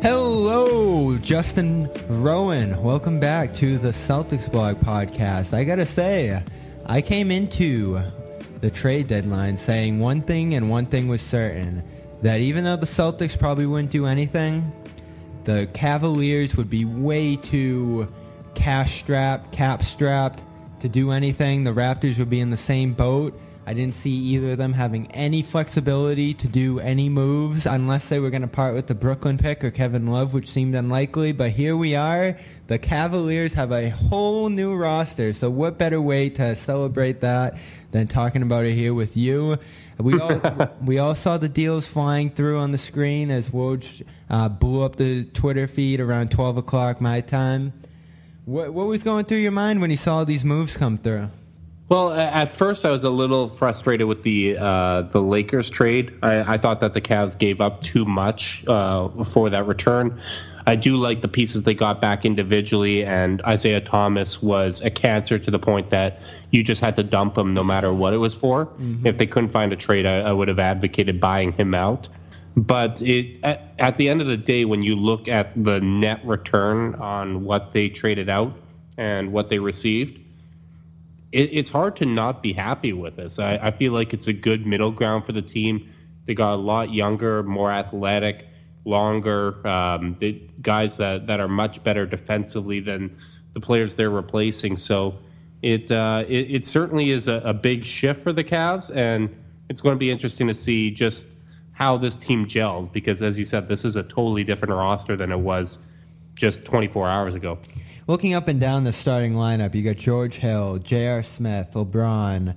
Hello, Justin Rowan. Welcome back to the CelticsBlog podcast. I gotta say, I came into the trade deadline saying one thing and one thing was certain, that even though the Celtics probably wouldn't do anything, the Cavaliers would be way too cap-strapped to do anything. The Raptors would be in the same boat. I didn't see either of them having any flexibility to do any moves unless they were going to part with the Brooklyn pick or Kevin Love, which seemed unlikely. But here we are. The Cavaliers have a whole new roster. So what better way to celebrate that than talking about it here with you? We all saw the deals flying through on the screen as Woj blew up the Twitter feed around 12 o'clock my time. What was going through your mind when you saw these moves come through? Well, at first I was a little frustrated with the Lakers trade. I thought that the Cavs gave up too much for that return. I do like the pieces they got back individually, and Isaiah Thomas was a cancer to the point that you just had to dump him no matter what it was for. Mm-hmm. If they couldn't find a trade, I would have advocated buying him out. But at the end of the day, when you look at the net return on what they traded out and what they received, it's hard to not be happy with this. I feel like it's a good middle ground for the team. They got a lot younger, more athletic, longer, guys that are much better defensively than the players they're replacing. So it certainly is a big shift for the Cavs, and it's going to be interesting to see just how this team gels, because as you said, this is a totally different roster than it was just 24 hours ago. Looking up and down the starting lineup, you got George Hill, J.R. Smith, LeBron,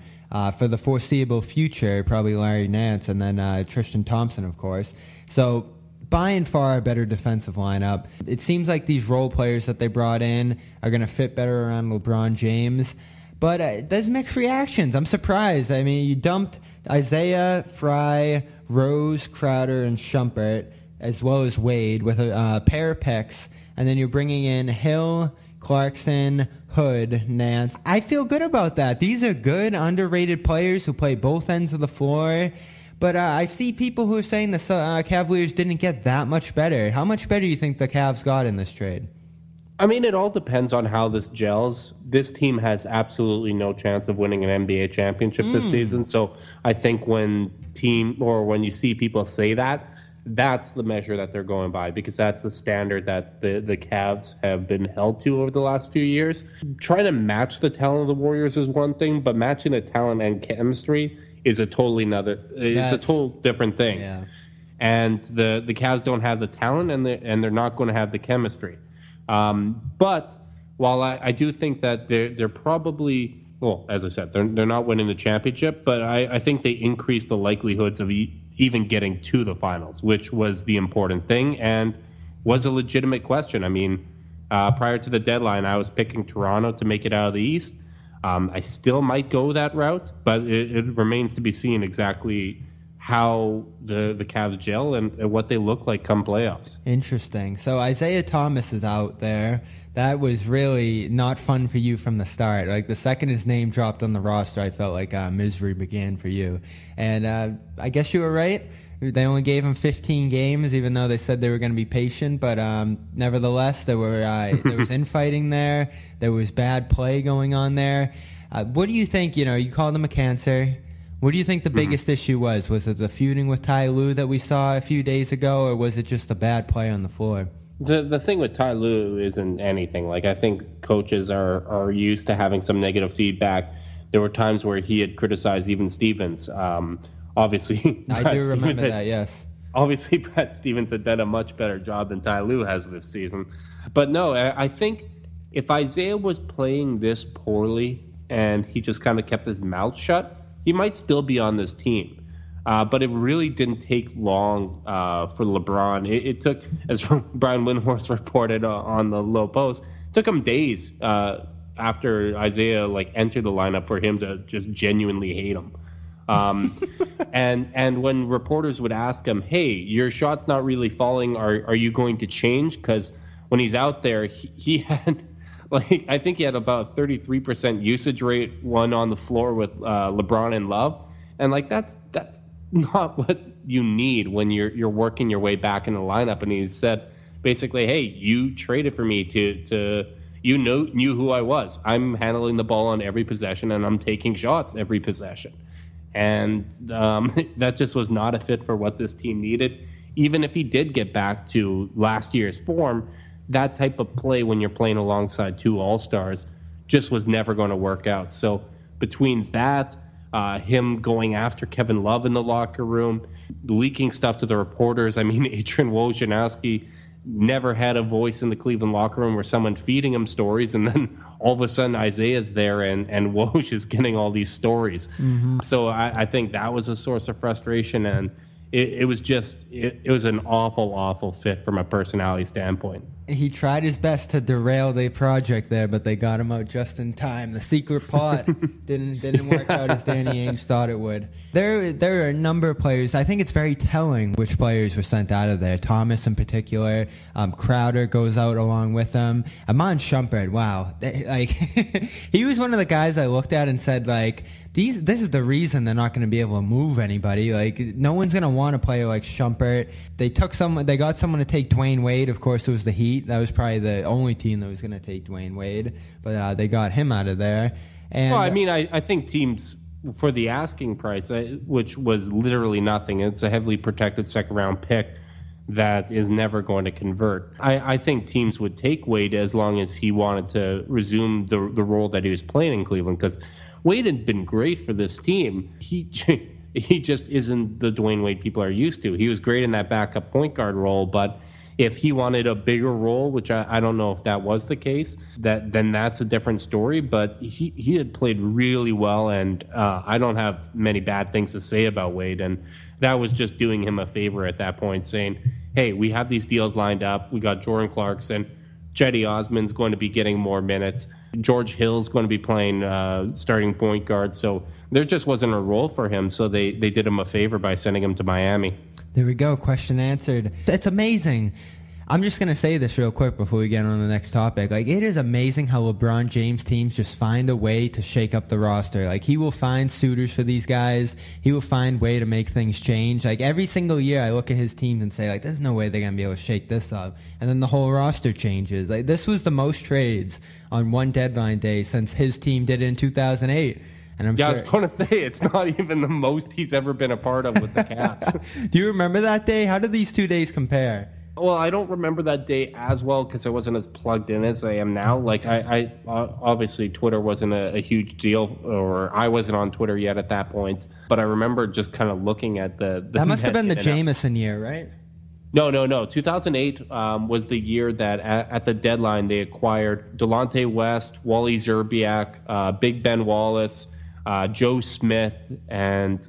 for the foreseeable future, probably Larry Nance, and then Tristan Thompson, of course. So by and far a better defensive lineup. It seems like these role players that they brought in are going to fit better around LeBron James. But there's mixed reactions. I'm surprised. I mean, you dumped Isaiah, Fry, Rose, Crowder, and Shumpert, as well as Wade, with a pair of picks. And then you're bringing in Hill, Clarkson, Hood, Nance. I feel good about that. These are good, underrated players who play both ends of the floor. But I see people who are saying the Cavaliers didn't get that much better. How much better do you think the Cavs got in this trade? I mean, it all depends on how this gels. This team has absolutely no chance of winning an NBA championship this season. So I think when you see people say that, that's the measure that they're going by, because that's the standard that the Cavs have been held to over the last few years. Trying to match the talent of the Warriors is one thing, but matching the talent and chemistry is a total different thing. Yeah. And the Cavs don't have the talent, and they're not going to have the chemistry. But while I do think that they're probably, well, as I said, they're not winning the championship, but I think they increase the likelihoods of even getting to the finals, which was the important thing and was a legitimate question. I mean, prior to the deadline, I was picking Toronto to make it out of the East. I still might go that route, but it remains to be seen exactly how the Cavs gel and what they look like come playoffs. Interesting. So Isaiah Thomas is out there. That was really not fun for you from the start. Like, the second his name dropped on the roster, I felt like misery began for you. And I guess you were right. They only gave him 15 games, even though they said they were going to be patient. But nevertheless, there was infighting there. There was bad play going on there. What do you think? You called him a cancer. What do you think the biggest issue was? Was it the feuding with Ty Lue that we saw a few days ago, or was it just a bad play on the floor? The thing with Ty Lue isn't anything. Like, I think coaches are used to having some negative feedback. There were times where he had criticized even Stevens. Obviously, I do remember that, yes. Obviously, Brad Stevens had done a much better job than Ty Lue has this season. But no, I think if Isaiah was playing this poorly and he just kind of kept his mouth shut, he might still be on this team. But it really didn't take long for LeBron. It took, as Brian Windhorst reported on the Low Post, it took him days after Isaiah entered the lineup for him to just genuinely hate him. And when reporters would ask him, hey, your shot's not really falling, are you going to change? Because when he's out there, he had, I think he had about a 33% usage rate, one on the floor with LeBron and Love. And that's not what you need when you're working your way back in the lineup. And he said basically, hey, you traded for me to knew who I was. I'm handling the ball on every possession, and I'm taking shots every possession. And that just was not a fit for what this team needed. Even if he did get back to last year's form, that type of play when you're playing alongside two All-Stars just was never going to work out. So between that, him going after Kevin Love in the locker room, leaking stuff to the reporters. I mean, Adrian Wojnarowski never had a voice in the Cleveland locker room where someone feeding him stories, and then all of a sudden Isaiah's there and Woj is getting all these stories. Mm-hmm. So I think that was a source of frustration, and it was an awful fit from a personality standpoint. He tried his best to derail the project there, but they got him out just in time. The secret pot didn't work out as Danny Ainge thought it would. There are a number of players. I think it's very telling which players were sent out of there. Thomas in particular. Crowder goes out along with them. Iman Shumpert, wow. Like he was one of the guys I looked at and said, like, this is the reason they're not going to be able to move anybody. Like, no one's going to want a player like Shumpert. They got someone to take Dwayne Wade. Of course, it was the Heat. That was probably the only team that was going to take Dwayne Wade, but they got him out of there. And well, I mean, I think teams for the asking price, which was literally nothing. It's a heavily protected second-round pick that is never going to convert. I think teams would take Wade as long as he wanted to resume the role that he was playing in Cleveland, because Wade had been great for this team. He just isn't the Dwayne Wade people are used to. He was great in that backup point guard role, but if he wanted a bigger role, which I don't know if that was the case, then that's a different story. But he had played really well, and I don't have many bad things to say about Wade. And that was just doing him a favor at that point, saying, hey, we have these deals lined up. We got Jordan Clarkson. Cedi Osman's going to be getting more minutes. George Hill's going to be playing starting point guard. So there just wasn't a role for him. So they did him a favor by sending him to Miami. There we go. Question answered. It's amazing. I'm just going to say this real quick before we get on to the next topic. Like, it is amazing how LeBron James teams just find a way to shake up the roster. Like, he will find suitors for these guys. He will find a way to make things change. Like, every single year I look at his teams and say, like, there's no way they're going to be able to shake this up. And then the whole roster changes. Like, this was the most trades on one deadline day since his team did it in 2008. And I was going to say, it's not even the most he's ever been a part of with the Cavs. Do you remember that day? How did these 2 days compare? Well, I don't remember that day as well because I wasn't as plugged in as I am now. Like, I obviously Twitter wasn't a huge deal, or I wasn't on Twitter yet at that point. But I remember just kind of looking at the that must have been the Jameson year, right? No. 2008 was the year that at the deadline they acquired Delonte West, Wally Szczerbiak, Big Ben Wallace, Joe Smith, and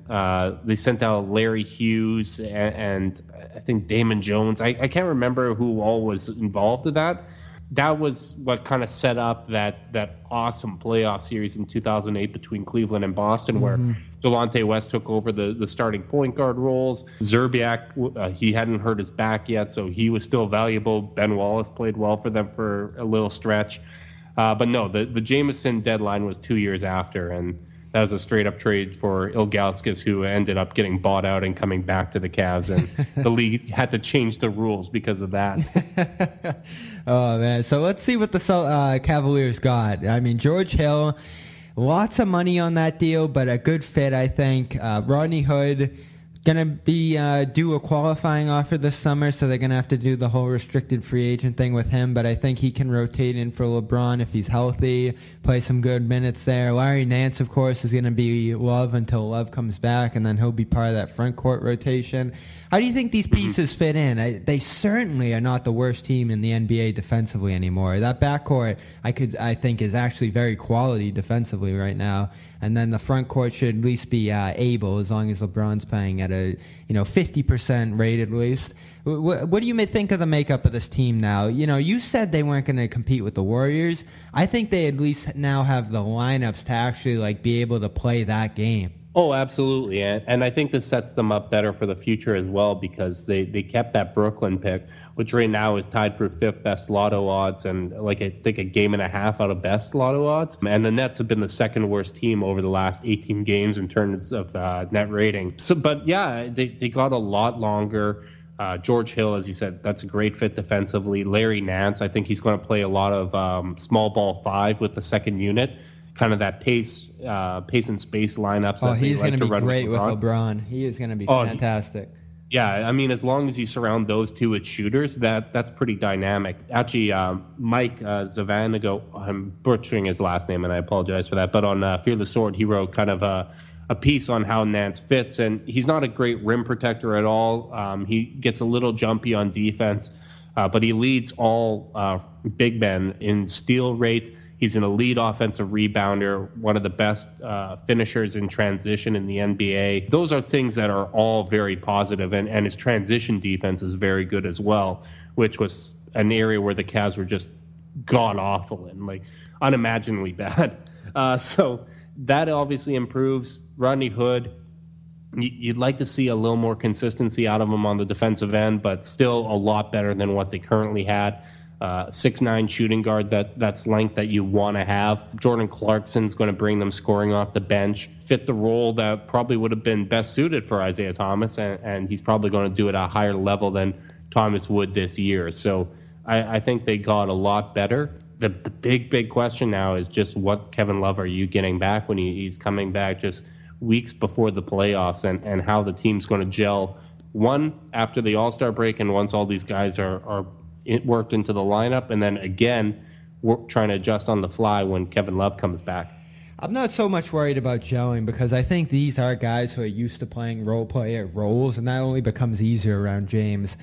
they sent out Larry Hughes and I think Damon Jones. I can't remember who all was involved in that. That was what kind of set up that awesome playoff series in 2008 between Cleveland and Boston, where Delonte West took over the starting point guard roles. Szczerbiak, he hadn't hurt his back yet, so he was still valuable. Ben Wallace played well for them for a little stretch. But no, the Jameson deadline was 2 years after, and that was a straight-up trade for Ilgauskas, who ended up getting bought out and coming back to the Cavs, and the league had to change the rules because of that. Oh, man. So let's see what the Cavaliers got. I mean, George Hill, lots of money on that deal, but a good fit, I think. Rodney Hood, going to be do a qualifying offer this summer, so they're going to have to do the whole restricted free agent thing with him, but I think he can rotate in for LeBron if he's healthy, play some good minutes there. Larry Nance, of course, is going to be Love until Love comes back, and then he'll be part of that front court rotation. How do you think these pieces fit in? They certainly are not the worst team in the NBA defensively anymore. That backcourt, I think, is actually very quality defensively right now. And then the front court should at least be able, as long as LeBron's playing at a 50% rate at least. What do you think of the makeup of this team now? You said they weren't going to compete with the Warriors. I think they at least now have the lineups to actually be able to play that game. Oh, absolutely. And I think this sets them up better for the future as well, because they kept that Brooklyn pick, which right now is tied for fifth best lotto odds and I think a game and a half out of best lotto odds. And the Nets have been the second worst team over the last 18 games in terms of net rating. But yeah, they got a lot longer. George Hill, as you said, that's a great fit defensively. Larry Nance, I think he's going to play a lot of small ball 5 with the second unit, kind of that pace and space lineups. Oh, he's going to be great with LeBron. He is going to be fantastic. Yeah, I mean, as long as you surround those two with shooters, that's pretty dynamic. Actually, Mike Zavanago, I'm butchering his last name, and I apologize for that, but on Fear the Sword, he wrote kind of a piece on how Nance fits, and he's not a great rim protector at all. He gets a little jumpy on defense, but he leads all big men in steal rate. He's an elite offensive rebounder, one of the best finishers in transition in the NBA. Those are things that are all very positive, and his transition defense is very good as well, which was an area where the Cavs were just god-awful and like unimaginably bad. So that obviously improves. Rodney Hood, you'd like to see a little more consistency out of him on the defensive end, but still a lot better than what they currently had. 6'9" shooting guard, that's length that you want to have. Jordan Clarkson's going to bring them scoring off the bench, fit the role that probably would have been best suited for Isaiah Thomas, and he's probably going to do it at a higher level than Thomas would this year. So I think they got a lot better. The big question now is just what Kevin Love are you getting back when he's coming back just weeks before the playoffs, and how the team's going to gel, one, after the All-Star break and once all these guys are worked into the lineup, and then again we're trying to adjust on the fly when Kevin Love comes back. I'm not so much worried about gelling because I think these are guys who are used to playing role player roles, and that only becomes easier around James.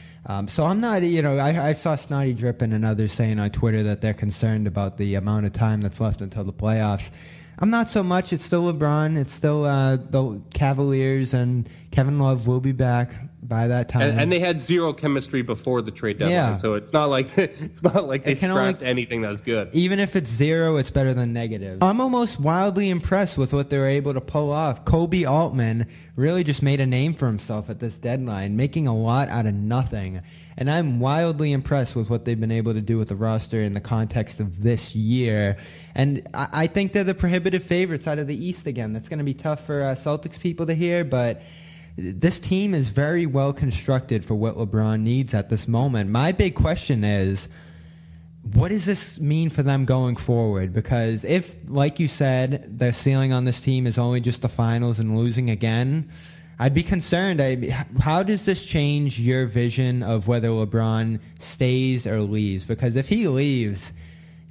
So I'm not, I saw Snotty Drippin and others saying on Twitter that they're concerned about the amount of time that's left until the playoffs. I'm not so much. It's still LeBron. It's still the Cavaliers, and Kevin Love will be back by that time. And they had zero chemistry before the trade deadline, so it's not like they scrapped anything that was good. Even if it's zero, it's better than negative. I'm almost wildly impressed with what they were able to pull off. Kobe Altman really just made a name for himself at this deadline, making a lot out of nothing. And I'm wildly impressed with what they've been able to do with the roster in the context of this year. And I think they're the prohibitive favorites out of the East again. That's going to be tough for Celtics people to hear, but this team is very well constructed for what LeBron needs at this moment. My big question is, what does this mean for them going forward? Because if, like you said, their ceiling on this team is only just the finals and losing again, I'd be concerned. How does this change your vision of whether LeBron stays or leaves? Because if he leaves,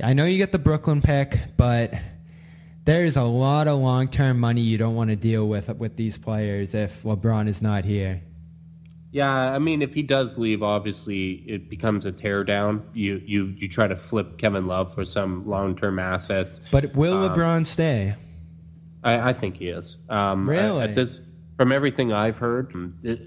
I know you get the Brooklyn pick, but there's a lot of long-term money you don't want to deal with these players if LeBron is not here. Yeah, I mean, if he does leave, obviously it becomes a teardown. You try to flip Kevin Love for some long-term assets. But will LeBron stay? I think he is. Really? From everything I've heard,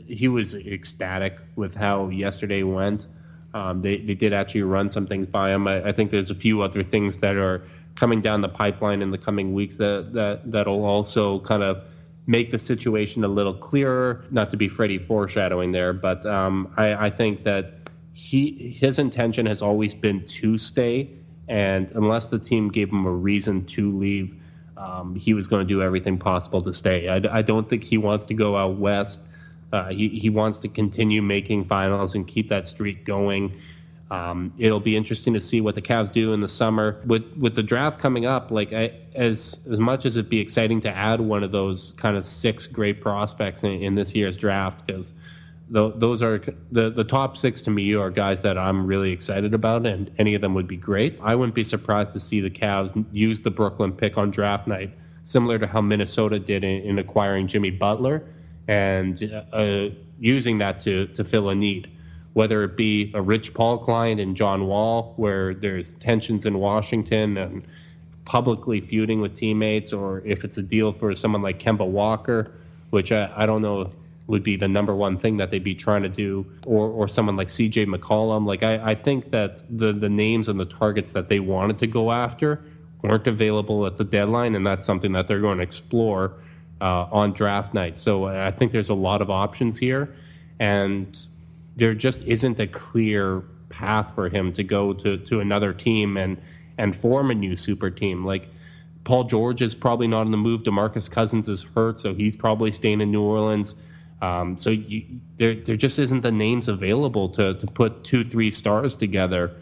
he was ecstatic with how yesterday went. They did actually run some things by him. I think there's a few other things that are coming down the pipeline in the coming weeks that'll also kind of make the situation a little clearer. Not to be Freddie foreshadowing there, but I think that his intention has always been to stay, and unless the team gave him a reason to leave, he was going to do everything possible to stay. I don't think he wants to go out west. He wants to continue making finals and keep that streak going. It'll be interesting to see what the Cavs do in the summer with the draft coming up. Like as much as it'd be exciting to add one of those kind of 6 great prospects in this year's draft, because those are the top 6 to me are guys that I'm really excited about, and any of them would be great. I wouldn't be surprised to see the Cavs use the Brooklyn pick on draft night, similar to how Minnesota did in acquiring Jimmy Butler, and using that to fill a need, whether it be a Rich Paul client and John Wall, where there's tensions in Washington and publicly feuding with teammates, or if it's a deal for someone like Kemba Walker, which I don't know if would be the number one thing that they'd be trying to do, or someone like CJ McCollum. Like I think that the names and the targets that they wanted to go after weren't available at the deadline, and that's something that they're going to explore on draft night. So I think there's a lot of options here, and there just isn't a clear path for him to go to another team and form a new super team. Like Paul George is probably not on the move. DeMarcus Cousins is hurt, so he's probably staying in New Orleans. So there just isn't the names available to put 2-3 stars together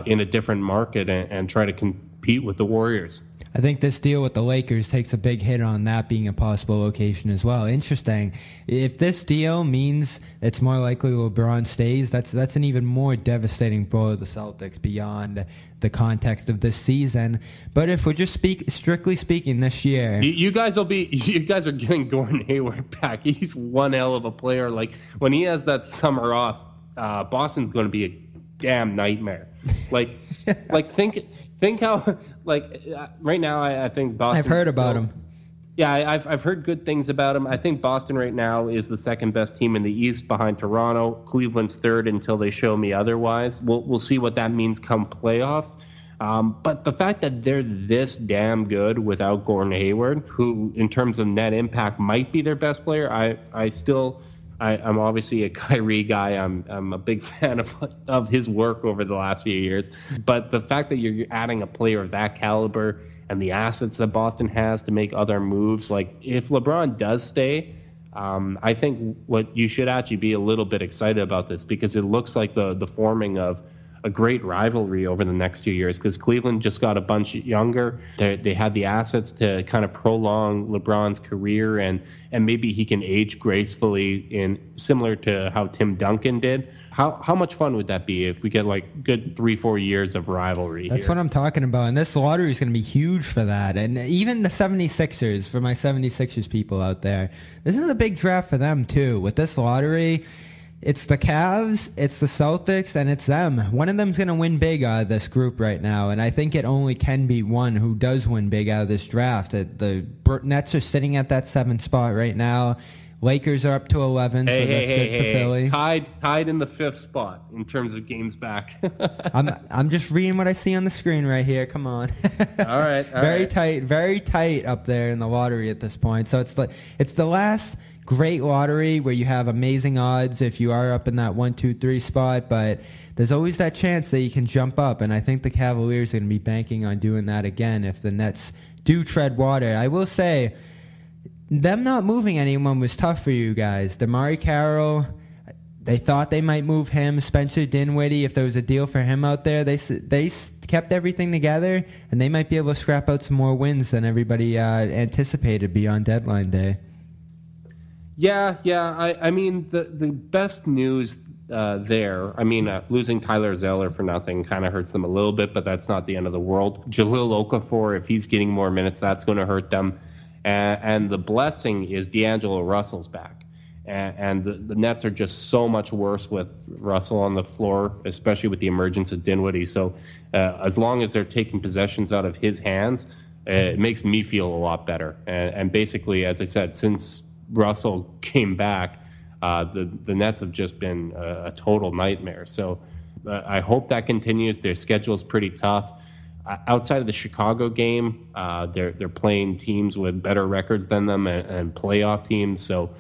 in a different market and try to compete with the Warriors. I think this deal with the Lakers takes a big hit on that being a possible location as well. Interesting. If this deal means it's more likely LeBron stays, that's an even more devastating blow to the Celtics beyond the context of this season. But if we're just strictly speaking this year, you guys are getting Gordon Hayward back. He's one hell of a player. Like when he has that summer off, Boston's going to be a damn nightmare. Like think how right now I think Boston. I've heard about him. Yeah, I've heard good things about him. I think Boston right now is the second best team in the East behind Toronto. Cleveland's third until they show me otherwise. We'll see what that means come playoffs. But the fact that they're this damn good without Gordon Hayward, who in terms of net impact might be their best player, I'm obviously a Kyrie guy. I'm a big fan of his work over the last few years. But the fact that you're adding a player of that caliber and the assets that Boston has to make other moves, like if LeBron does stay, I think what you should actually be a little bit excited about this, because it looks like the forming of a great rivalry over the next 2 years, because Cleveland just got a bunch younger. They had the assets to kind of prolong LeBron's career, and maybe he can age gracefully in similar to how Tim Duncan did. How much fun would that be if we get like good 3-4 years of rivalry? That's what I'm talking about, and this lottery is going to be huge for that. And even the 76ers, for my 76ers people out there, this is a big draft for them too. With this lottery, it's the Cavs, it's the Celtics, and it's them. One of them's going to win big out of this group right now, and I think it only can be one who does win big out of this draft. The Nets are sitting at that 7th spot right now. Lakers are up to 11, so that's good for Philly. Tied in the 5th spot in terms of games back. I'm just reading what I see on the screen right here. Come on. All right. Very tight up there in the lottery at this point. So it's the last great lottery where you have amazing odds if you are up in that 1, 2, 3 spot, but there's always that chance that you can jump up, and I think the Cavaliers are going to be banking on doing that again if the Nets do tread water. I will say, them not moving anyone was tough for you guys. DeMarre Carroll, they thought they might move him. Spencer Dinwiddie, if there was a deal for him out there, they kept everything together, and they might be able to scrap out some more wins than everybody anticipated beyond deadline day. Yeah. I mean, the best news there, losing Tyler Zeller for nothing kind of hurts them a little bit, but that's not the end of the world. Jahlil Okafor, if he's getting more minutes, that's going to hurt them. And the blessing is D'Angelo Russell's back. And the Nets are just so much worse with Russell on the floor, especially with the emergence of Dinwiddie. So as long as they're taking possessions out of his hands, it makes me feel a lot better. And basically, as I said, since Russell came back, the Nets have just been a total nightmare. So I hope that continues. Their schedule is pretty tough. Outside of the Chicago game, they're playing teams with better records than them and playoff teams. So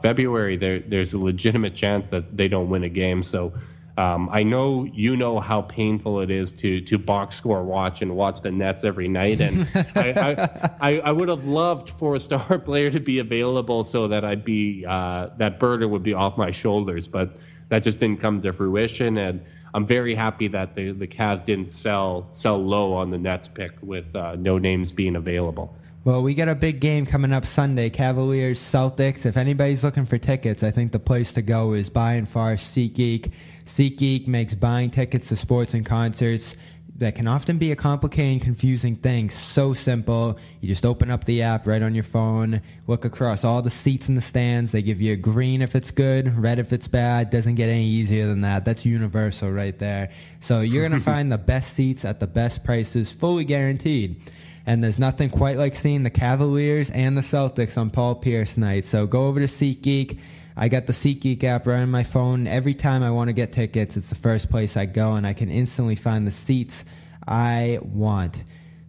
February, there's a legitimate chance that they don't win a game. So I know you know how painful it is to box score watch the Nets every night. And I would have loved for a star player to be available so that I'd be that burden would be off my shoulders. But that just didn't come to fruition. And I'm very happy that the Cavs didn't sell low on the Nets pick with no names being available. Well, we got a big game coming up Sunday, Cavaliers, Celtics. If anybody's looking for tickets, I think the place to go is by and far SeatGeek. SeatGeek makes buying tickets to sports and concerts that can often be a complicated and confusing thing so simple. You just open up the app right on your phone, look across all the seats in the stands. They give you a green if it's good, red if it's bad. Doesn't get any easier than that. That's universal right there. So you're going to find the best seats at the best prices, fully guaranteed. And there's nothing quite like seeing the Cavaliers and the Celtics on Paul Pierce night. So go over to SeatGeek. I got the SeatGeek app right on my phone. Every time I want to get tickets, it's the first place I go, and I can instantly find the seats I want.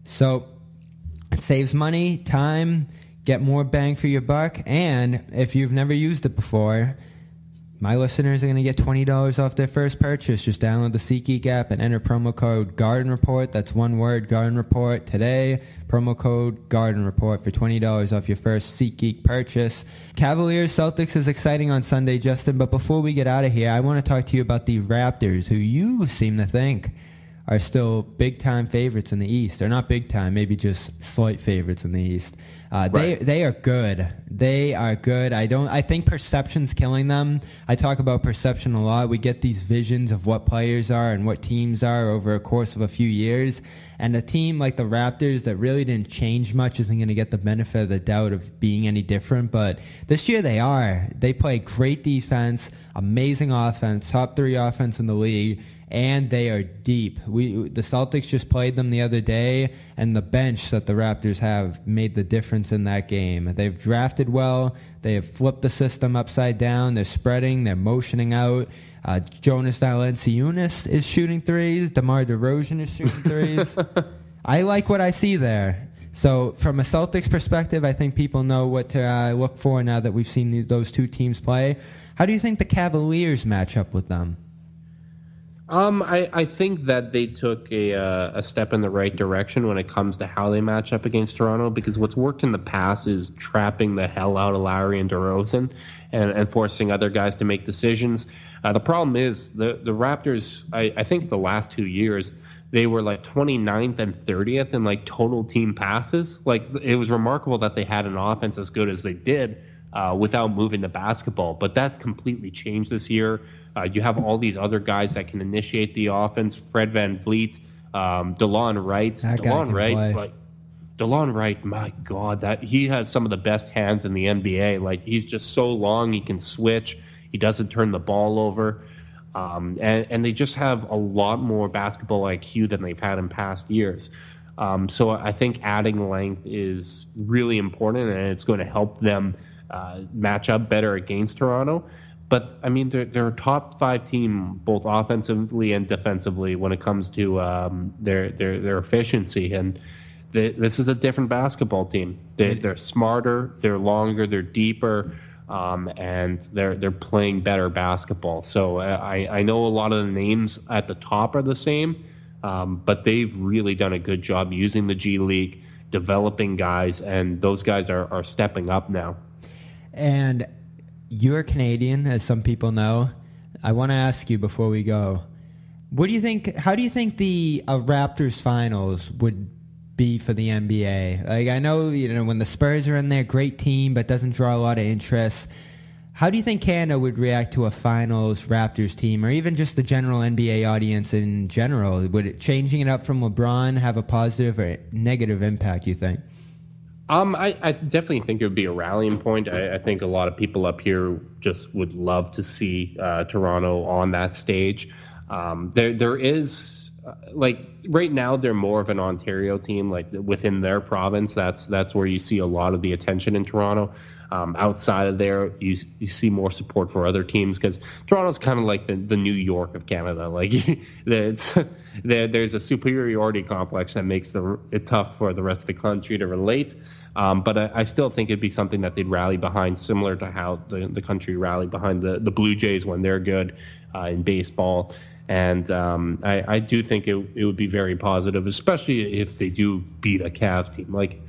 So it saves money, time, get more bang for your buck, and if you've never used it before, my listeners are going to get $20 off their first purchase. Just download the SeatGeek app and enter promo code Garden Report. That's one word, Garden Report. Today, promo code Garden Report for $20 off your first SeatGeek purchase. Cavaliers Celtics is exciting on Sunday, Justin. But before we get out of here, I want to talk to you about the Raptors, who you seem to think are still big-time favorites in the East. Or not big-time, maybe just slight favorites in the East. Right. They are good. They are good. I think perception's killing them. I talk about perception a lot. We get these visions of what players are and what teams are over a course of a few years. And a team like the Raptors that really didn't change much isn't going to get the benefit of the doubt of being any different. But this year they are. They play great defense, amazing offense, top 3 offense in the league. And they are deep. The Celtics just played them the other day, and the bench that the Raptors have made the difference in that game. They've drafted well. They have flipped the system upside down. They're spreading. They're motioning out. Jonas Valanciunas is shooting threes. DeMar DeRozan is shooting threes. I like what I see there. So from a Celtics perspective, I think people know what to look for now that we've seen those two teams play. How do you think the Cavaliers match up with them? I think that they took a step in the right direction when it comes to how they match up against Toronto, because what's worked in the past is trapping the hell out of Lowry and DeRozan and forcing other guys to make decisions. The problem is the Raptors, I think the last 2 years, they were like 29th and 30th in like total team passes. Like, it was remarkable that they had an offense as good as they did without moving the basketball. But that's completely changed this year. You have all these other guys that can initiate the offense. Fred VanVleet, DeLon Wright. DeLon Wright, my God, that he has some of the best hands in the NBA. Like, he's just so long, he can switch. He doesn't turn the ball over. And they just have a lot more basketball IQ than they've had in past years. So I think adding length is really important, and it's going to help them match up better against Toronto. But, I mean, they're a top 5 team, both offensively and defensively, when it comes to their efficiency. And this is a different basketball team. They're smarter, they're longer, they're deeper, and they're playing better basketball. So I know a lot of the names at the top are the same, but they've really done a good job using the G League, developing guys, and those guys are stepping up now. And you're Canadian, as some people know. I want to ask you before we go, what do you think? How do you think the Raptors Finals would be for the NBA? Like, I know, when the Spurs are in there, great team, but doesn't draw a lot of interest. How do you think Canada would react to a Finals Raptors team, or even just the general NBA audience in general? Would changing it up from LeBron have a positive or negative impact, you think? I definitely think it would be a rallying point. I think a lot of people up here just would love to see Toronto on that stage. There is like right now they're more of an Ontario team, like within their province. That's where you see a lot of the attention in Toronto. Outside of there, you see more support for other teams, because Toronto's kind of like the New York of Canada. Like, there's a superiority complex that makes it tough for the rest of the country to relate. But I still think it'd be something that they'd rally behind, similar to how the country rallied behind the Blue Jays when they're good in baseball. And I do think it would be very positive, especially if they do beat a Cavs team. Like,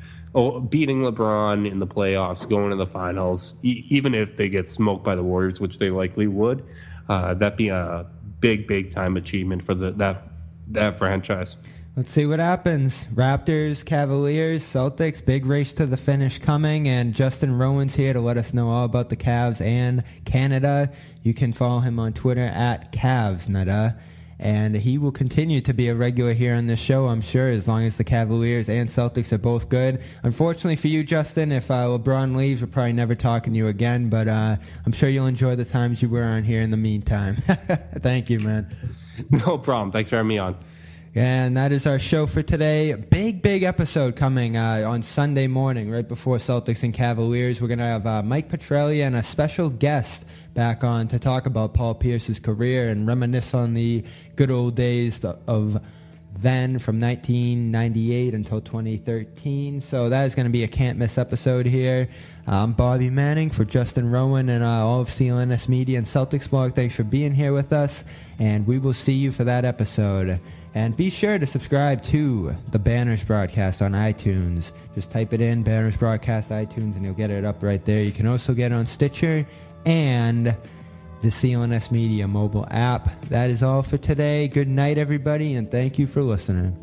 beating LeBron in the playoffs, going to the finals, even if they get smoked by the Warriors, which they likely would, that'd be a big time achievement for that franchise. Let's see what happens. Raptors, Cavaliers, Celtics, big race to the finish coming, and Justin Rowan's here to let us know all about the Cavs and Canada. You can follow him on Twitter at CavsNada, and he will continue to be a regular here on this show, I'm sure, as long as the Cavaliers and Celtics are both good. Unfortunately for you, Justin, if LeBron leaves, we're probably never talking to you again, but I'm sure you'll enjoy the times you were on here in the meantime. Thank you, man. No problem. Thanks for having me on. And that is our show for today. Big episode coming on Sunday morning, right before Celtics and Cavaliers. We're going to have Mike Petrelli and a special guest back on to talk about Paul Pierce's career and reminisce on the good old days of then from 1998 until 2013. So that is going to be a can't-miss episode here. I'm Bobby Manning for Justin Rowan and all of CLNS Media and CelticsBlog. Thanks for being here with us, and we will see you for that episode. And be sure to subscribe to the Banners Broadcast on iTunes. Just type it in, Banners Broadcast iTunes, and you'll get it up right there. You can also get it on Stitcher and the CLNS Media mobile app. That is all for today. Good night, everybody, and thank you for listening.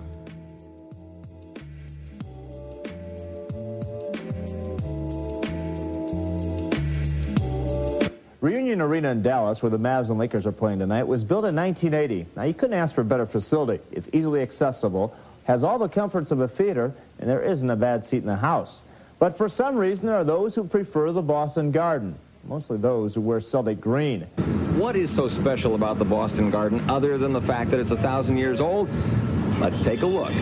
Reunion Arena in Dallas, where the Mavs and Lakers are playing tonight, was built in 1980. Now, you couldn't ask for a better facility. It's easily accessible, has all the comforts of a theater, and there isn't a bad seat in the house. But for some reason, there are those who prefer the Boston Garden, mostly those who wear Celtic green. What is so special about the Boston Garden other than the fact that it's 1,000 years old? Let's take a look.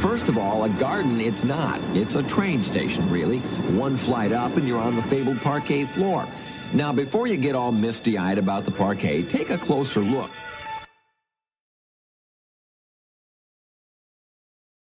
First of all, a garden it's not. It's a train station, really. One flight up and you're on the fabled parquet floor. Now, before you get all misty-eyed about the parquet, take a closer look.